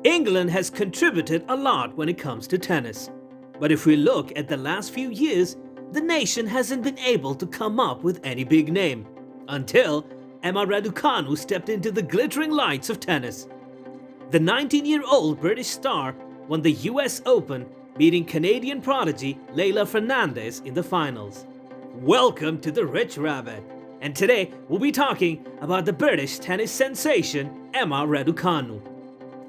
England has contributed a lot when it comes to tennis. But if we look at the last few years, the nation hasn't been able to come up with any big name. Until Emma Raducanu stepped into the glittering lights of tennis. The 19-year-old British star won the US Open, beating Canadian prodigy Leylah Fernandez in the finals. Welcome to the Rich Rabbit, and today we'll be talking about the British tennis sensation Emma Raducanu.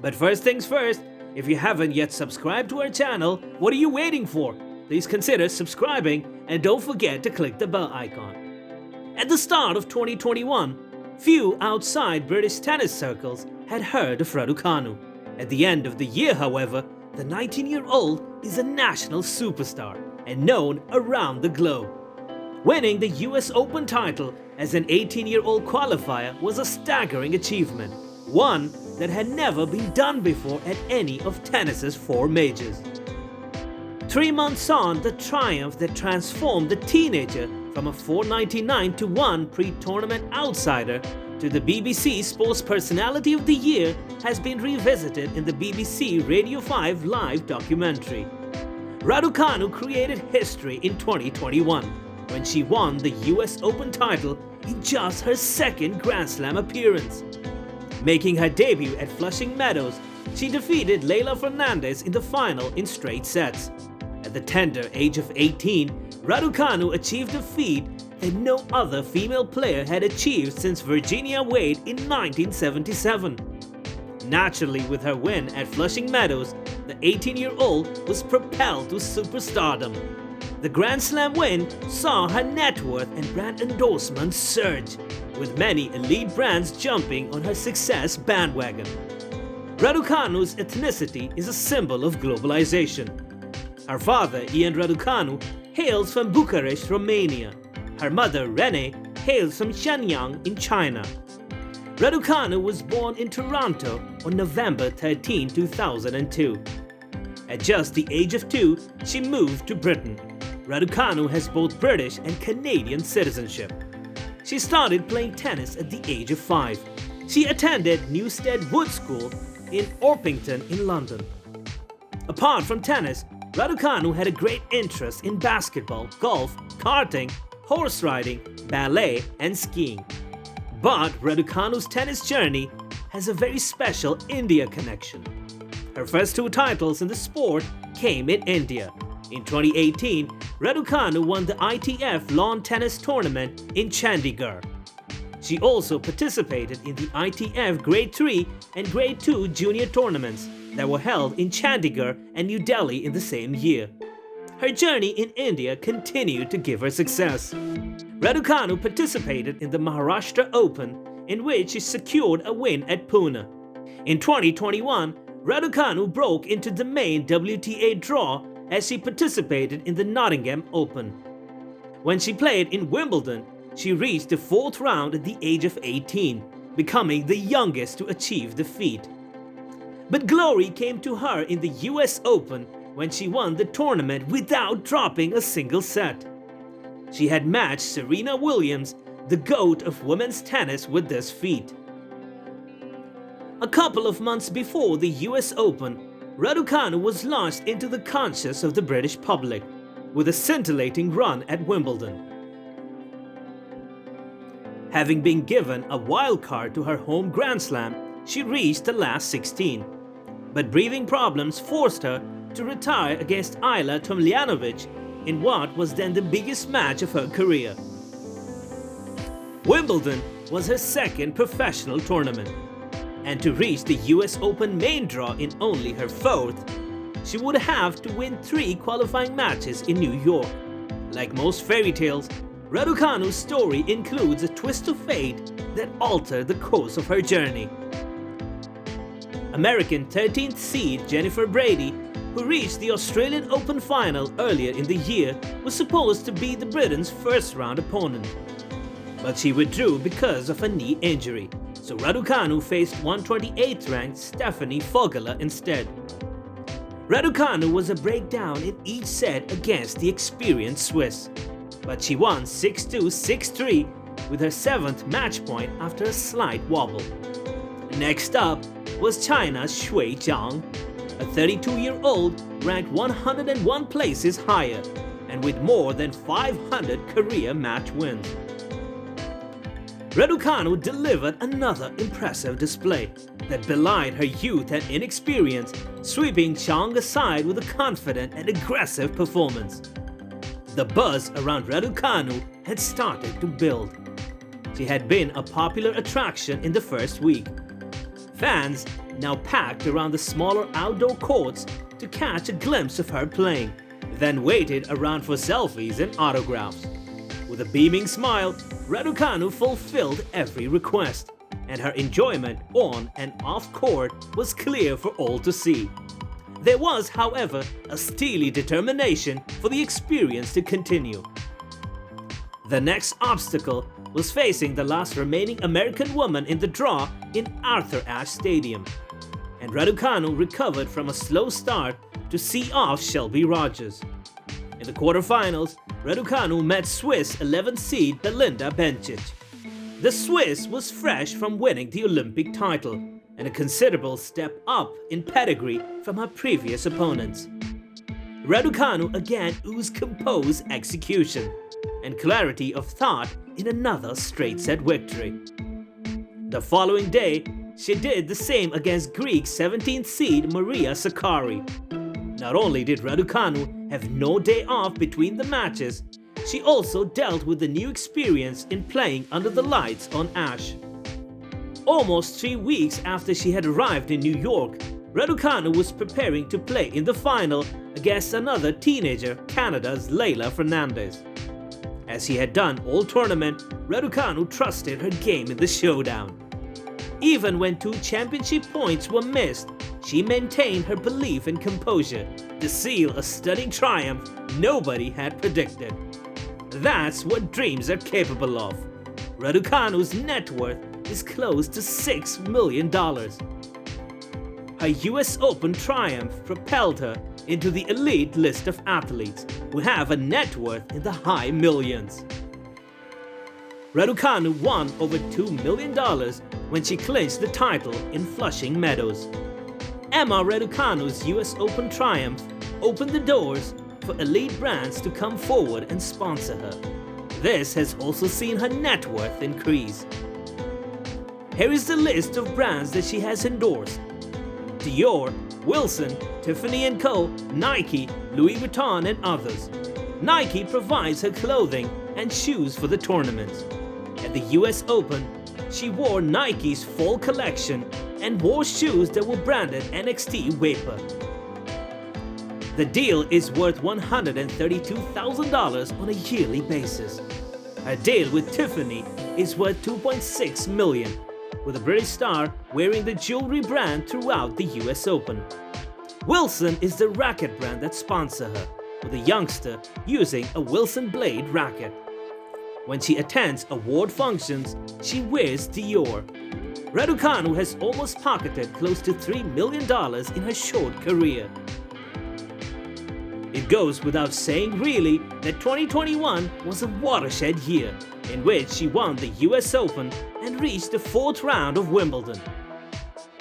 But first things first, if you haven't yet subscribed to our channel, what are you waiting for? Please consider subscribing and don't forget to click the bell icon. At the start of 2021, few outside British tennis circles had heard of Raducanu. At the end of the year, however, the 19-year-old is a national superstar and known around the globe. Winning the US Open title as an 18-year-old qualifier was a staggering achievement, one that had never been done before at any of tennis's 4 majors. 3 months on, the triumph that transformed the teenager from a 499-1 pre-tournament outsider to the BBC Sports Personality of the Year has been revisited in the BBC Radio 5 live documentary. Raducanu created history in 2021 when she won the US Open title in just her second Grand Slam appearance. Making her debut at Flushing Meadows, she defeated Leylah Fernandez in the final in straight sets. At the tender age of 18, Raducanu achieved a feat that no other female player had achieved since Virginia Wade in 1977. Naturally, with her win at Flushing Meadows, the 18-year-old was propelled to superstardom. The Grand Slam win saw her net worth and brand endorsements surge, with many elite brands jumping on her success bandwagon. Raducanu's ethnicity is a symbol of globalization. Her father, Ian Raducanu, hails from Bucharest, Romania. Her mother, Renee, hails from Shenyang in China. Raducanu was born in Toronto on November 13, 2002. At just the age of 2, she moved to Britain. Raducanu has both British and Canadian citizenship. She started playing tennis at the age of 5. She attended Newstead Wood School in Orpington in London. Apart from tennis, Raducanu had a great interest in basketball, golf, karting, horse riding, ballet, and skiing. But Raducanu's tennis journey has a very special India connection. Her first 2 titles in the sport came in India. In 2018, Raducanu won the ITF Lawn Tennis Tournament in Chandigarh. She also participated in the ITF Grade 3 and Grade 2 junior tournaments that were held in Chandigarh and New Delhi in the same year. Her journey in India continued to give her success. Raducanu participated in the Maharashtra Open, in which she secured a win at Pune. In 2021, Raducanu broke into the main WTA draw as she participated in the Nottingham Open. When she played in Wimbledon, she reached the 4th round at the age of 18, becoming the youngest to achieve the feat. But glory came to her in the US Open when she won the tournament without dropping a single set. She had matched Serena Williams, the GOAT of women's tennis, with this feat. A couple of months before the US Open, Raducanu was launched into the conscience of the British public with a scintillating run at Wimbledon. Having been given a wildcard to her home Grand Slam, she reached the last 16. But breathing problems forced her to retire against Ajla Tomljanovic in what was then the biggest match of her career. Wimbledon was her second professional tournament, and to reach the US Open main draw in only her 4th, she would have to win 3 qualifying matches in New York. Like most fairy tales, Raducanu's story includes a twist of fate that altered the course of her journey. American 13th seed Jennifer Brady, who reached the Australian Open final earlier in the year, was supposed to be the Britain's first-round opponent. But she withdrew because of a knee injury, so Raducanu faced 128th-ranked Stephanie Fogela instead. Raducanu was a breakdown in each set against the experienced Swiss, but she won 6-2, 6-3 with her 7th match point after a slight wobble. Next up was China's Shui Zhang, a 32-year-old ranked 101 places higher and with more than 500 career match wins. Raducanu delivered another impressive display that belied her youth and inexperience, sweeping Zhang aside with a confident and aggressive performance. The buzz around Raducanu had started to build. She had been a popular attraction in the first week. Fans now packed around the smaller outdoor courts to catch a glimpse of her playing, then waited around for selfies and autographs. With a beaming smile, Raducanu fulfilled every request, and her enjoyment on and off court was clear for all to see. There was, however, a steely determination for the experience to continue. The next obstacle was facing the last remaining American woman in the draw in Arthur Ashe Stadium, and Raducanu recovered from a slow start to see off Shelby Rogers. In the quarterfinals, Raducanu met Swiss 11th seed Belinda Bencic. The Swiss was fresh from winning the Olympic title and a considerable step up in pedigree from her previous opponents. Raducanu again oozed composed execution and clarity of thought in another straight-set victory. The following day, she did the same against Greek 17th seed Maria Sakkari. Not only did Raducanu have no day off between the matches, she also dealt with the new experience in playing under the lights on Ashe. Almost 3 weeks after she had arrived in New York, Raducanu was preparing to play in the final against another teenager, Canada's Leylah Fernandez. As he had done all tournament, Raducanu trusted her game in the showdown. Even when 2 championship points were missed, she maintained her belief and composure to seal a stunning triumph nobody had predicted. That's what dreams are capable of. Raducanu's net worth is close to $6 million. Her US Open triumph propelled her into the elite list of athletes who have a net worth in the high millions. Raducanu won over $2 million when she clinched the title in Flushing Meadows. Emma Raducanu's US Open triumph opened the doors for elite brands to come forward and sponsor her. This has also seen her net worth increase. Here is the list of brands that she has endorsed: Dior, Wilson, Tiffany & Co., Nike, Louis Vuitton, and others. Nike provides her clothing and shoes for the tournaments. At the US Open, she wore Nike's fall collection and wore shoes that were branded NXT Vapor. The deal is worth $132,000 on a yearly basis. Her deal with Tiffany is worth $2.6 million, with a British star wearing the jewelry brand throughout the US Open. Wilson is the racket brand that sponsors her, with a youngster using a Wilson Blade racket. When she attends award functions, she wears Dior. Raducanu has almost pocketed close to $3 million in her short career. It goes without saying really that 2021 was a watershed year in which she won the US Open and reached the 4th round of Wimbledon.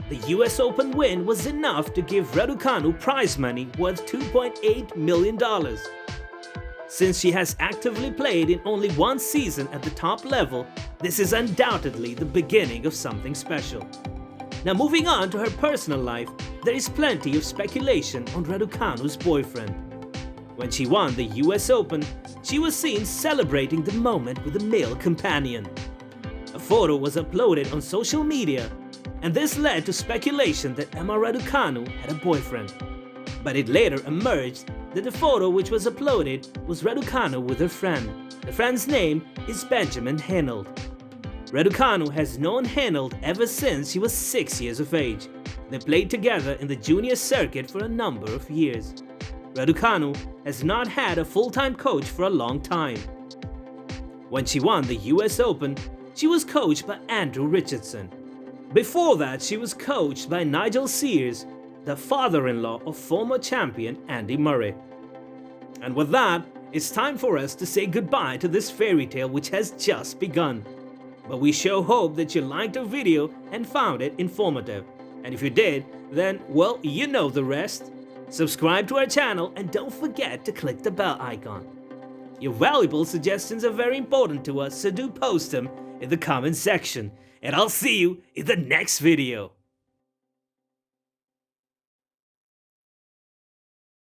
The US Open win was enough to give Raducanu prize money worth $2.8 million. Since she has actively played in only one season at the top level, this is undoubtedly the beginning of something special. Now, moving on to her personal life, there is plenty of speculation on Raducanu's boyfriend. When she won the US Open, she was seen celebrating the moment with a male companion. A photo was uploaded on social media, and this led to speculation that Emma Raducanu had a boyfriend. But it later emerged that the photo which was uploaded was Raducanu with her friend. The friend's name is Benjamin Heinold. Raducanu has known Heinold ever since she was 6 years of age. They played together in the junior circuit for a number of years. Raducanu has not had a full-time coach for a long time. When she won the US Open, she was coached by Andrew Richardson. Before that, she was coached by Nigel Sears, the father-in-law of former champion Andy Murray. And with that, it's time for us to say goodbye to this fairy tale which has just begun. But we sure hope that you liked our video and found it informative. And if you did, then, well, you know the rest. Subscribe to our channel and don't forget to click the bell icon. Your valuable suggestions are very important to us, so do post them in the comment section. And I'll see you in the next video.